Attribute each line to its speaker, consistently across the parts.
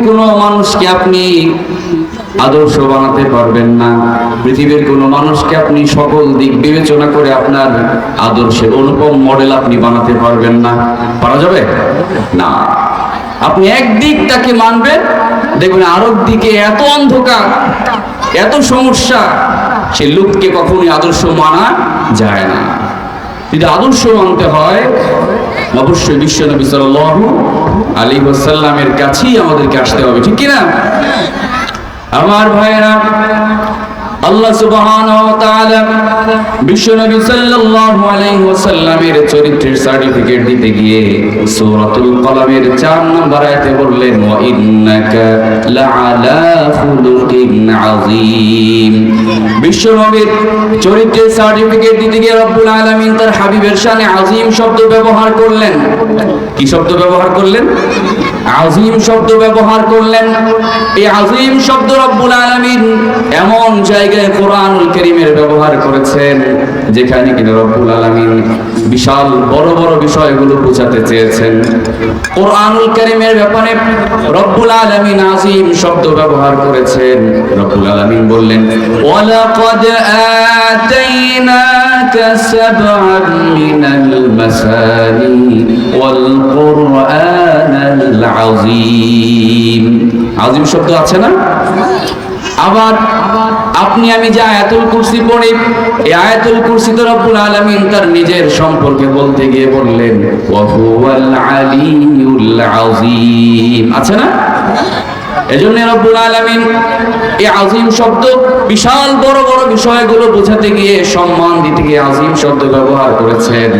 Speaker 1: কোনো মানুষকে আপনি আদর্শ বানাতে পারবেন না, পৃথিবীর কোনো মানুষকে আপনি সকল দিক বিবেচনা করে আপনার আদর্শের অনুপম মডেল আপনি বানাতে পারবেন না। পারা যাবে না। আপনি একদিক তাকে মানবেন, দেখবেন আরেক দিকে এত অন্ধকার, এত সমস্যা, সে লোককে কখনোই আদর্শ মানা যায় না। যদি আদর্শ মানতে হয় অবশ্যই বিশ্বনবী সাল্লাল্লাহু আলাইহি ওয়াসাল্লামের কাছেই আমাদেরকে আসতে হবে, ঠিক কি না? আমার ভাইরা, আল্লাহ সুবহানাহু ওয়া তাআলা বিশ্বনবী সাল্লাল্লাহু আলাইহি ওয়াসাল্লামের চরিত্রের সার্টিফিকেট দিতে গিয়ে সূরাতুল কলমের 4 নম্বর আয়াতে বললেন, ওয়া ইন্নাকা লাআলা খুলুকিন আযীম। বিশ্বনবীর চরিত্রের সার্টিফিকেট দিতে গিয়ে রব্বুল আলামিন তার হাবিবের শানে আযীম শব্দ ব্যবহার করলেন। কি শব্দ ব্যবহার করলেন? আযীম শব্দ ব্যবহার করলেন। এই আযীম শব্দ রব্বুল আলামিন এমন জায়গায় কোরআনুল কারীমের ব্যবহার করেছেন যেখানে কিনা রব্বুল আলামিন বিশাল বড় বড় বিষয়গুলো বোঝাতে চেয়েছেন। কোরআনুল কারীমের ব্যাপারে রব্বুল আলামিন আযীম শব্দ ব্যবহার করেছেন। রব্বুল আলামিন বললেন, ওয়ালাকাদ আতাইনাকা সাবআন মিনাল মাসানি ওয়াল কুরআনাল আযীম। আযীম শব্দ আছে না? আবার আপনি আমি যে আয়াতুল কুরসি পড়ি, এই আয়াতুল কুরসিতে রব্বুল আলামিন তার নিজের সম্পর্কে বলতে গিয়ে বললেন, ওয়া হুয়াল আলিয়ুল আযীম। আছে না? এজন্য রব্বুল আলামিন এই আযীম শব্দ বিশাল বড় বড় বিষয়গুলো বোঝাতে গিয়ে, সম্মান দিতে গিয়ে আযীম শব্দ ব্যবহার করেছেন।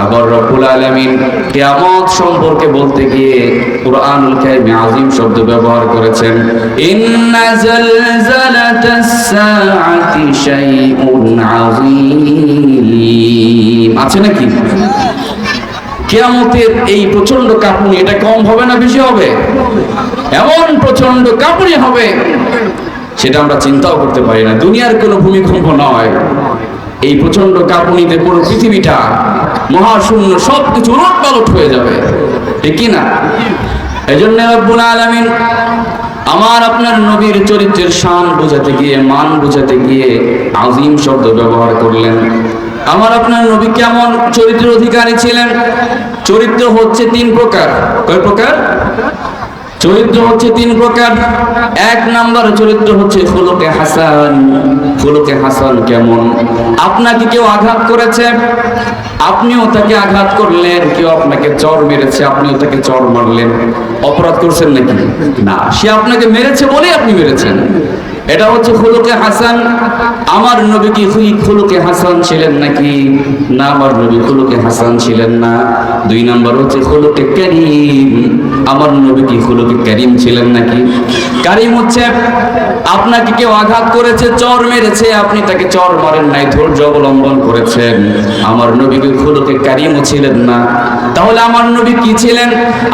Speaker 1: আবার রব্বুল আলামিন কিয়ামত সম্পর্কে বলতে গিয়ে কুরআনুল কারীমে আযীম শব্দ ব্যবহার করেছেন। ইন্না জালজালাতাস সাআতি শাইউন আযীম। আছে নাকি? কিয়ামতের এই প্রচন্ড কাঁপুনি, এটা কম হবে না বেশি হবে? এমন প্রচন্ড কাঁপুনি হবে সেটা আমরা চিন্তাও করতে পারি না। দুনিয়ার কোনো ভূমিকম্প নয়, এই প্রচন্ড কাঁপুনিতে পুরো পৃথিবীটা মহাশূন্য, সবকিছু উলটপালট হয়ে যাবে, ঠিক কি না? এজন্য রব্বুল আলামিন আমার আপনার নবীর চরিত্রের শান বোঝাতে গিয়ে, মান বোঝাতে গিয়ে আযীম শব্দ ব্যবহার করলেন। আমার আপনার নবী কেমন চরিত্রের অধিকারী ছিলেন? চরিত্র হচ্ছে 3 প্রকার। কয় প্রকার? চরিত্র হচ্ছে 3 প্রকার। 1 নাম্বার চরিত্র হচ্ছে খুলুকে হাসান। খুলুকে হাসান কেমন? আপনাকে কেউ আঘাত করেছে, আপনিও তাকে আঘাত করলেন। কেউ আপনাকে চর মেরেছে, আপনিও তাকে চর মারলেন। অপরাধ করছেন নাকি? না, সে আপনাকে মেরেছে বলেই আপনি মেরেছেন। এটা হচ্ছে খুলুকে হাসান। আমার নবী কি খুলুকে হাসান ছিলেন নাকি? না, আমার নবী খুলুকে হাসান ছিলেন না। 2 নাম্বার হচ্ছে খুলুকে কারীম। আমার নবী কি খুলুকে কারীম ছিলেন নাকি? কারীম হচ্ছে আপনাকে কেউ আঘাত করেছে, চর মেরেছে, আপনি তাকে চর মারেন নাই, ধৈর্য অবলম্বন করেছেন। আমার নবী কি খুলুকে কারীমও ছিলেন না? তাহলে আমার নবী কি ছিলেন?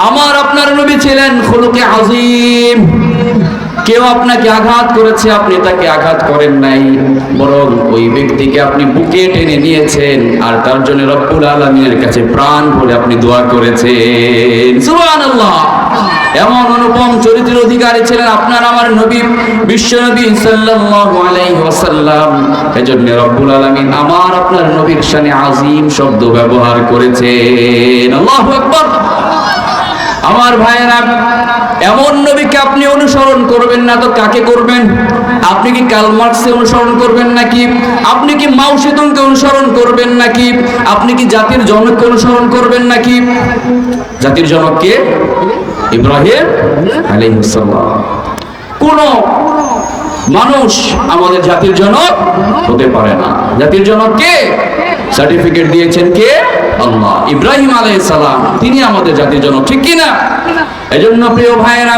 Speaker 1: আমার আপনার নবী ছিলেন খুলুকে আযীম। কেউ আপনাকে আঘাত করেছে, আপনি তাকে আঘাত করেন নাই, বরং ওই ব্যক্তিকে আপনি বুকে টেনে নিয়েছেন আর তার জন্য রব্বুল আলামিনের কাছে প্রাণ ভরে আপনি দোয়া করেছেন। সুবহানাল্লাহ। এমন অনুপম চরিত্রের অধিকারী ছিলেন আপনার আমার নবী, বিশ্বনবী সাল্লাল্লাহু আলাইহি ওয়াসাল্লাম। এজন্য রব্বুল আলামিন আমার আপনার নবীর শানে আযীম শব্দ ব্যবহার করেছেন। আল্লাহু আকবার। আমার ভাইয়েরা, এমন নবীকে আপনি অনুসরণ করবেন না তো কাকে করবেন? আপনি কি কার্ল মার্কসকে অনুসরণ করবেন নাকি? আপনি কি মাও সেতুংকে অনুসরণ করবেন নাকি? আপনি কি জাতির জনককে অনুসরণ করবেন নাকি? জাতির জনক কে? ইব্রাহিম আলাইহিস সালাম। কোন মানুষ আমাদের জাতির জনক হতে পারে না। জাতির জনক কে? সার্টিফিকেট দিয়েছেন কে? আল্লাহ। ইব্রাহিম আলাইহিস সালাম, তিনি আমাদের জাতির জনক, ঠিক কি না? এজন্য প্রিয় ভাইয়েরা,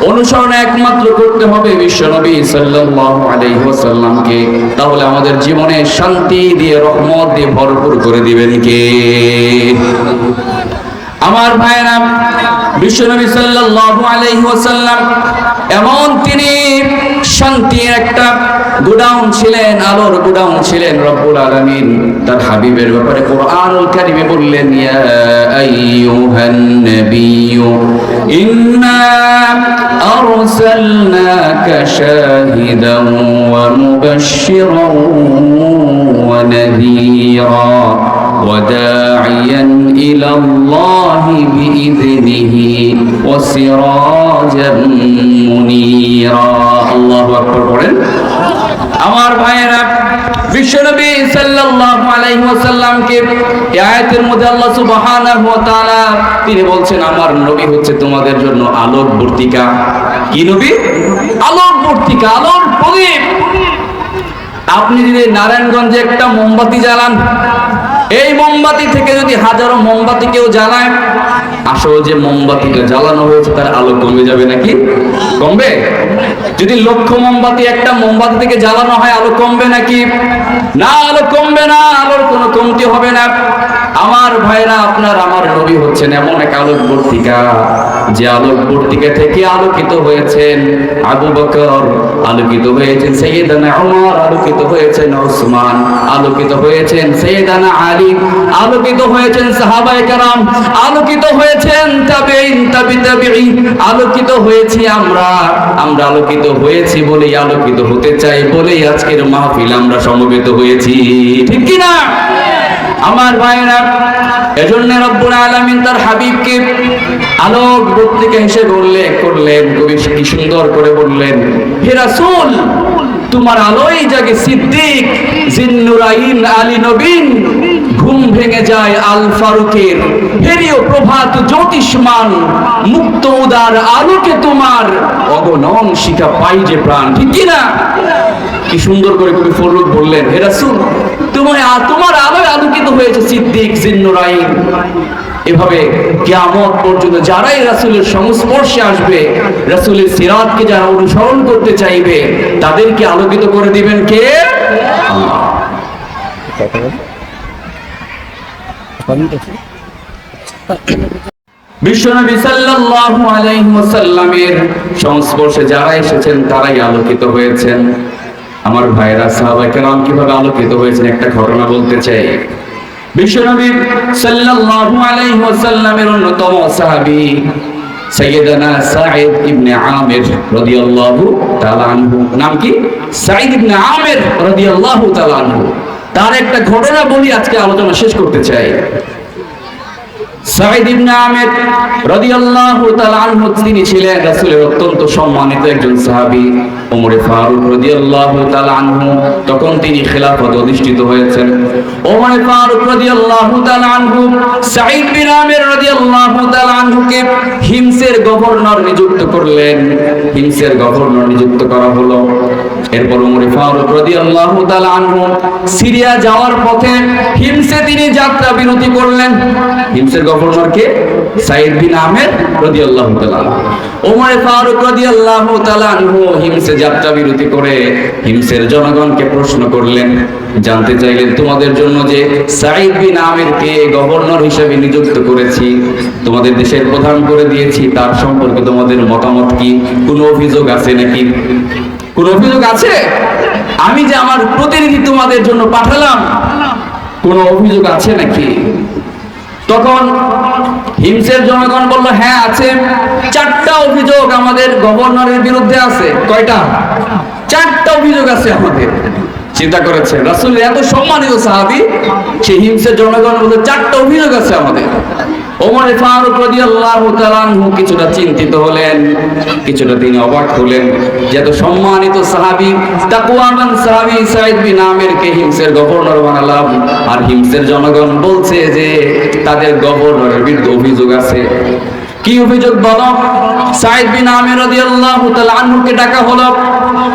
Speaker 1: অনুসরণ একমাত্র করতে হবে বিশ্বনবী সাল্লাল্লাহু আলাইহি ওয়াসাল্লামকে। তাহলে আমাদের জীবনে শান্তি দিয়ে, রহমত দিয়ে ভরপুর করে দিবেন কে? আমার ভাইয়েরা, বিশ্বনবী সাল্লাল্লাহু আলাইহি ওয়াসাল্লাম এমন তিনি শান্তির একটা গোডাউন ছিলেন, আলোর গোডাউন ছিলেন। রব্বুল আলামিন তার হাবিবের ব্যাপারে কোরআনুল কারীমে বললেন, ইয়া আইয়ুহান নাবিয়্যু ইন্না আরসালনাকা শাহিদান ওয়া মুবাশশিরান ওয়া নাযীরা ওয়া দাঈয়ান ইলা আল্লাহি বিইذনিহি ওয়া সিরাজাম মুনীরা। আল্লাহু আকবার বলেন। আমার ভাইয়েরা, বিশ্বনবী সাল্লাল্লাহু আলাইহি ওয়াসাল্লামকে এই আয়াতের মধ্যে আল্লাহ সুবহানাহু ওয়া তাআলা তিনি বলছেন আমার নবী হচ্ছে তোমাদের জন্য আলোক বর্তিকা। কি নবী? আলোক বর্তিকা, আলোর প্রদীপ। আপনি যদি নারায়ণগঞ্জে একটা মোমবাতি জ্বালান, এই মোমবাতি থেকে যদি হাজারো মোমবাতি কেউ জ্বালায়, আসলে যে মোমবাতিটা জ্বালানো হয়েছে তার আলো কমে যাবে নাকি? কমবে? যদি লক্ষ মোমবাতি একটা মোমবাতি থেকে জ্বালানো হয়, আলো কমবে নাকি? না, আলো কমবে না, আলোর কোনো কমতি হবে না। আমার ভাইরা, আপনার আমার নবী হচ্ছেন এমন এক আলোক বর্তিকা, যে আলোক বর্তিকা থেকে আলোকিত হয়েছেন আবু বকর, আলোকিত হয়েছেন সাইয়েদানা ওমর, আলোকিত হয়েছেন ওসমান, আলোকিত হয়েছেন সাইয়েদানা আলী, আলোকিত হয়েছেন সাহাবায়ে কেরাম, আলোকিত হয়েছেন তাবেঈন, তাবিঈন, আলোকিত হয়েছি আমরা আলোকিত হয়েছি বলেই, আলোকিত হতে চাই বলেই আজকের মাহফিল আমরা সমবেত হয়েছি, ঠিক কি না? আমার ভাইরা, এজন্য রব্বুল আলামিন তার হাবিবকে আলোক বর্তিকা হিসেবে উল্লেখ করলেন। কবি কি সুন্দর করে বললেন, হে রাসূল, তোমার আলোই জাগে সিদ্দিক, জিন্নুরাইন আলী নবীন, ঘুম ভেঙে যায় আল ফারুকের, হেরিও প্রভাত জ্যোতিষ্মান, মুক্ত উদার আলোকে তোমার অগণন শিখা পাই যে প্রাণ, ঠিক কি না? কি সুন্দর করে কবি ফররুখ বললেন, হে রাসূল, তোমার আলোয় আলোকিত হয়েছে সিদ্দিক, জিন্নুরাইন। এভাবে কিয়ামত পর্যন্ত যারাই রাসূলের সংস্পর্শে আসবে, রাসূলের সিরাতকে যারা অনুসরণ করতে চাইবে, তাদেরকে আলোকিত করে দিবেন কে? আল্লাহ। বিশ্বনবী সাল্লাল্লাহু আলাইহি ওয়াসাল্লামের সংস্পর্শে যারা এসেছেন তারাই আলোকিত হয়েছেন। আমার ভাইরা, সাহাবায়ে কেরাম কিভাবে আলোকিত হয়েছেন একটা ঘটনা বলতে চাই। বিশ্বনবী সাল্লাল্লাহু আলাইহি ওয়াসাল্লামের অন্যতম সাহাবী সাইয়েদানা সাঈদ ইবনে আমির রাদিয়াল্লাহু তাআলা আনহু, নাম কি? সাঈদ ইবনে আমির রাদিয়াল্লাহু তাআলা আনহু। তার একটা ঘটনা বলি, আজকে আলোচনা শেষ করতে চাই। সাঈদ ইবনে আমির রাদিয়াল্লাহু তাআলা আনহু তিনি ছিলেন রাসূলের অত্যন্ত সম্মানিত একজন সাহাবী। ওমর ফারুক রাদিয়াল্লাহু তাআলা আনহু তখন তিনি খেলাফত অধিষ্ঠিত হয়েছেন। ওমর ফারুক রাদিয়াল্লাহু তাআলা আনহু সাঈদ বিন আমির রাদিয়াল্লাহু তাআলা আনহুকে হিমসের গভর্নর নিযুক্ত করলেন। হিমসের গভর্নর নিযুক্ত করা হলো। এরপর ওমর ফারুক রাদিয়াল্লাহু তাআলা আনহু সিরিয়া যাওয়ার পথে হিমসে তিনি যাত্রা বিরতি করলেন। হিমসের গভর্নর কে? সাঈদ বিন আমির রাদিয়াল্লাহু তাআলা। ওমর ফারুক রাদিয়াল্লাহু তাআলা আনহু হিমসে যাত্রা বিরতি করে হিমসের জনগণকে প্রশ্ন করলেন, জানতে চাইলেন, তোমাদের জন্য যে সাঈদ বিন আমিরকে গভর্নর হিসেবে নিযুক্ত করেছি, তোমাদের দেশের প্রধান করে দিয়েছি, তার সম্পর্কে তোমাদের মতামত কি? কোনো অভিযোগ আছে নাকি? কোন অভিযোগ আছে? আমি যে আমার প্রতিনিধি তোমাদের জন্য পাঠালাম, কোন অভিযোগ আছে নাকি? তখন হিমসের জনগণ বলল, হ্যাঁ আছে, 4টা অভিযোগ আমাদের গভর্নরের বিরুদ্ধে আছে। কয়টা? 4টা অভিযোগ আছে আমাদের। চিন্তা করেছে, রাসূল এত সম্মানিত সাহাবী, সেই হিমসের জনগণ বলতে 4টা অভিযোগ আছে আমাদের। ওমর ফারুক রাদিয়াল্লাহু তাআলা আনহু কিছুটা চিন্তিত হলেন, কিছুটা তিনি অবাক হলেন যে এত সম্মানিত সাহাবী, তাকওয়ামান সাহাবী সাঈদ বিন আমিরকে হিমসের গভর্নর বানালাম, আর হিমসের জনগণ বলছে যে তাদের গভর্নরের বিরুদ্ধে অভিযোগ আছে। কি অভিযোগ বলো? সাঈদ বিন আমির রাদিয়াল্লাহু তাআলা আনহুকে ডাকা হলো,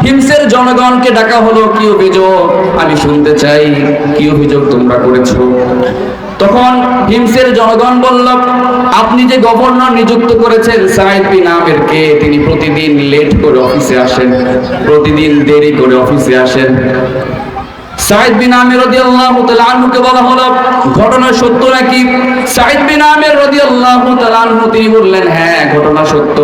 Speaker 1: হিমসের জনগণকে ডাকা হলো, কি অভিযোগ আমি শুনতে চাই, কি অভিযোগ তোমরা করেছো? তখন হিমসের জনগণ বলল, আপনি যে গভর্নর নিযুক্ত করেছেন সাঈদ বিন আমিরকে, তিনি প্রতিদিন লেট করে অফিসে আসেন, প্রতিদিন দেরি করে অফিসে আসেন। সাঈদ বিন আমির রাদিয়াল্লাহু তাআলা আনহুকে বলা হলো, ঘটনা সত্য নাকি? সাঈদ বিন আমির রাদিয়াল্লাহু তাআলা আনহু তিনি বললেন, হ্যাঁ ঘটনা সত্য,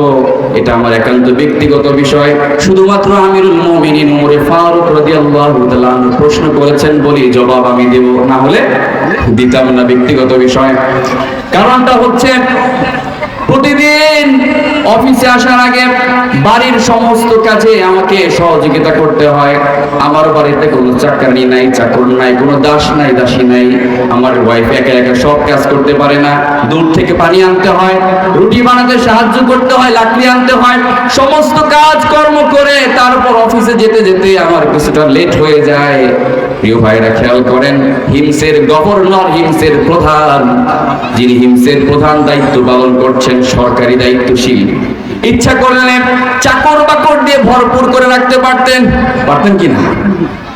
Speaker 1: এটা আমার একান্ত ব্যক্তিগত বিষয়, শুধুমাত্র আমিরুল মুমিনিন ওমর ফারুক রাদিয়াল্লাহু তাআলা আনহু প্রশ্ন করেছেন বলি জবাব আমি দেব, না হলে দিতাম না, ব্যক্তিগত বিষয়। কারণটা হচ্ছে প্রতিদিন অফিসে আসার আগে বাড়ির সমস্ত কাজে আমাকে সহযোগিতা করতে হয়। আমার বাড়িতে কোনো চাকরানি নাই, চাকর নাই, কোনো দাস নাই, দাসী নাই। আমার ওয়াইফ একা একা সব কাজ করতে পারে না। দূর থেকে পানি আনতে হয়, রুটি বানাতে সাহায্য করতে হয়, লাকড়ি আনতে হয়, সমস্ত কাজ কর্ম করে তারপর অফিসে যেতে যেতে আমার কিছুটা লেট হয়ে যায়। প্রিয় ভাইরা, খেয়াল করেন, হিমসের গভর্নর, হিমসের প্রধান, যিনি হিমসের প্রধান দায়িত্ব পালন করছেন, সরকারি দায়িত্বশীল, ইচ্ছা করলে চাকর বাকর দিয়ে ভরপুর করে রাখতে পারতেন। পারতেন কি না?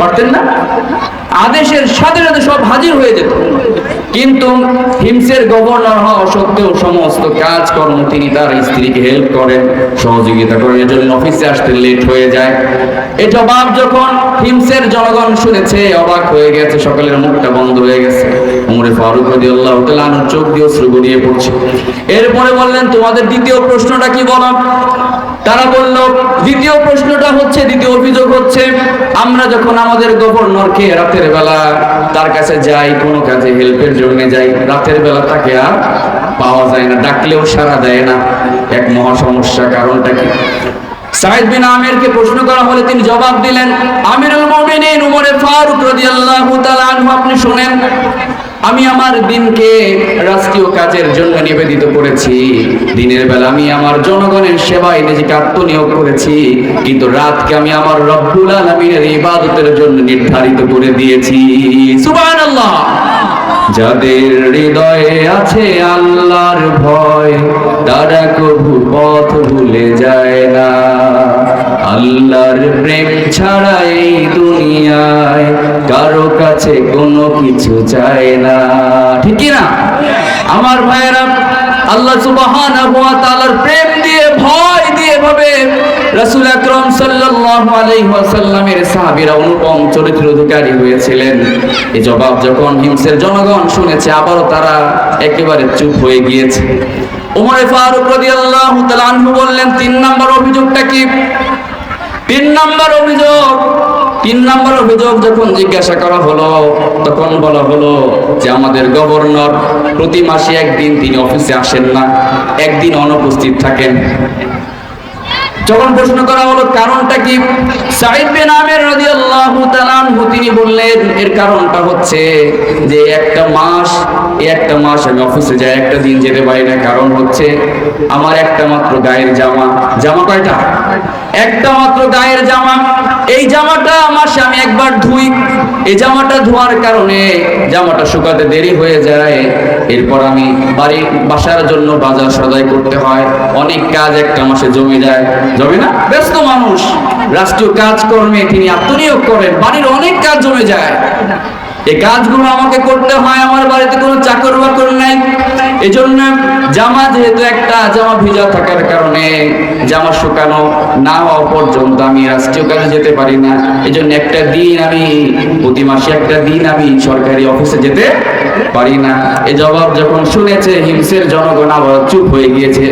Speaker 1: পারতেন না? আদেশের সাথে সাথে সব হাজির হয়ে যেত। কিন্তু হিমসের গভর্নর হওয়া সত্ত্বেও সমস্ত কাজকর্ম তিনি তার স্ত্রীকে হেল্প করেন, সহযোগিতা করেন, এজন্য অফিসে আসতে লেট হয়ে যায়। এই জবাব যখন হিমসের জনগণ শুনেছে, অবাক হয়ে গেছে, সকলের মুখটা বন্ধ হয়ে গেছে। উমরে ফারুক রাদিয়াল্লাহু তাআলা আনহু চোখ দিয়ে অশ্রু গড়িয়ে পড়ছে। এরপরে বললেন, তোমাদের দ্বিতীয় প্রশ্নটা কি বলো? তারা বলল, দ্বিতীয় প্রশ্নটা হচ্ছে, দ্বিতীয় অভিযোগ হচ্ছে, আমরা যখন আমাদের গভর্নরকে রাতের বেলা তার কাছে যাই, কোনো কাজে হেল্পের জন্য যাই, রাতের বেলা তাকে আর পাওয়া যায় না, ডাকলেও সাড়া দেয় না। এক মহা সমস্যা, কারণটা কি? সাঈদ বিন আমিরকে প্রশ্ন করা হলে তিনি জবাব দিলেন, আমিরুল মুমিনিন উমরে ফারুক রাদিয়াল্লাহু তাআলা আনহু, আপনি শুনেন, আমি আমার দিনকে রাষ্ট্রীয় কাজের জন্য নিবেদিত করেছি। দিনের বেলা আমি আমার জনগণের সেবায় নিজেকে আত্মনিয়োগ করেছি, কিন্তু রাতকে আমি আমার রব্বুল আলামিনের ইবাদতের জন্য নির্ধারিত করে দিয়েছি। সুবহানাল্লাহ। যাদের হৃদয়ে আছে আল্লাহর ভয়, তারা কবু পথ ভুলে যায় না। আল্লাহর প্রেম ছাড়া এই দুনিয়ায় কারো কাছে কোনো কিছু চায় না। ঠিক কি না আমার ভাইয়েরা? আল্লাহ সুবহানাহু ওয়া তাআলার প্রেম দিয়ে, ভয় দিয়ে ভাবে রাসূল আকরাম সাল্লাল্লাহু আলাইহি ওয়াসাল্লামের সাহাবীরা অনুপম চরিত্রের অধিকারী হয়েছিলেন। এই জবাব যখন হিমসের জনগণ শুনেছে, আবারও তারা একেবারে চুপ হয়ে গিয়েছে। উমর ফারুক রাদিয়াল্লাহু তাআলা আনহু বললেন, 3 নম্বর অভিযোগটা কি? 3 নম্বর অভিযোগ যখন জিজ্ঞাসা করা হলো, তখন বলা হলো যে আমাদের গভর্নর প্রতি মাসে একদিন তিনি অফিসে আসেন না, একদিন অনুপস্থিত থাকেন। যখন প্রশ্ন করা হলো কারণটা কি, সাঈদ বিন আমির রাদিয়াল্লাহু তাআলা আনহু তিনি বললেন, এর কারণটা হচ্ছে যে একটা মাস আমি অফিসে যাই, একটা দিন যেতে পারি না। কারণ হচ্ছে আমার একটা মাত্র গায়ের জামা কয়টা? একটা মাত্র গায়ের জামা। এই জামাটা মাসে আমি একবার ধুই। এই জামাটা ধোয়ার কারণে জামাটা শুকাতে দেরি হয়ে যায়। এরপর আমি বাসার জন্য বাজার সদাই করতে হয়, অনেক কাজ একটা মাসে জমে যায়। জমে না? ব্যস্ত মানুষ, রাষ্ট্রীয় কাজকর্মে তিনি আত্মনিয়োগ করেন, বাড়ির অনেক কাজ জমে যায়। এই কাজগুলো আমাকে করতে হয়, আমার বাড়িতে কোনো চাকর বাকর নাই। এজন্য জামা, যেহেতু একটা জামা ভিজা থাকার কারণে জামা শুকানো না হওয়া পর্যন্ত আমি রাষ্ট্রীয় কাজে যেতে পারি না। এজন্য প্রতি মাসে একটা দিন আমি সরকারি অফিসে যেতে পারি না। এই জবাব যখন শুনেছে, হিমসের জনগণ আবার চুপ হয়ে গিয়েছে।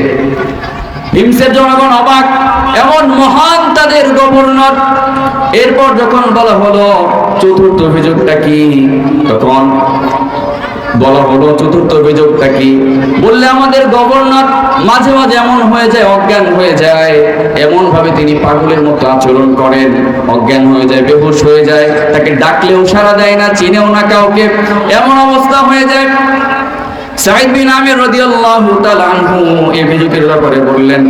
Speaker 1: হিমসের জনগণ অবাক, এমন মহান তাদের গভর্নর। এরপর যখন বলা হলো চতুর্থ অভিযোগটা কি, তখন বলা হলো চতুর্থ অভিযোগটা কি, বললে আমাদের গভর্নর মাঝে মাঝে এমন হয়ে যায়, অজ্ঞান হয়ে যায়, এমন ভাবে তিনি পাগলের মতো আচরণ করেন, অজ্ঞান হয়ে যায়, বেহুশ হয়ে যায়, তাকে ডাকলেও সাড়া দেয় না, চিনেও না কাউকে, এমন অবস্থা হয়ে যায়। সাঈদ বিন আমির রাদিয়াল্লাহু তাআলা আনহু এই অভিযোগের ব্যাপারে বললেন,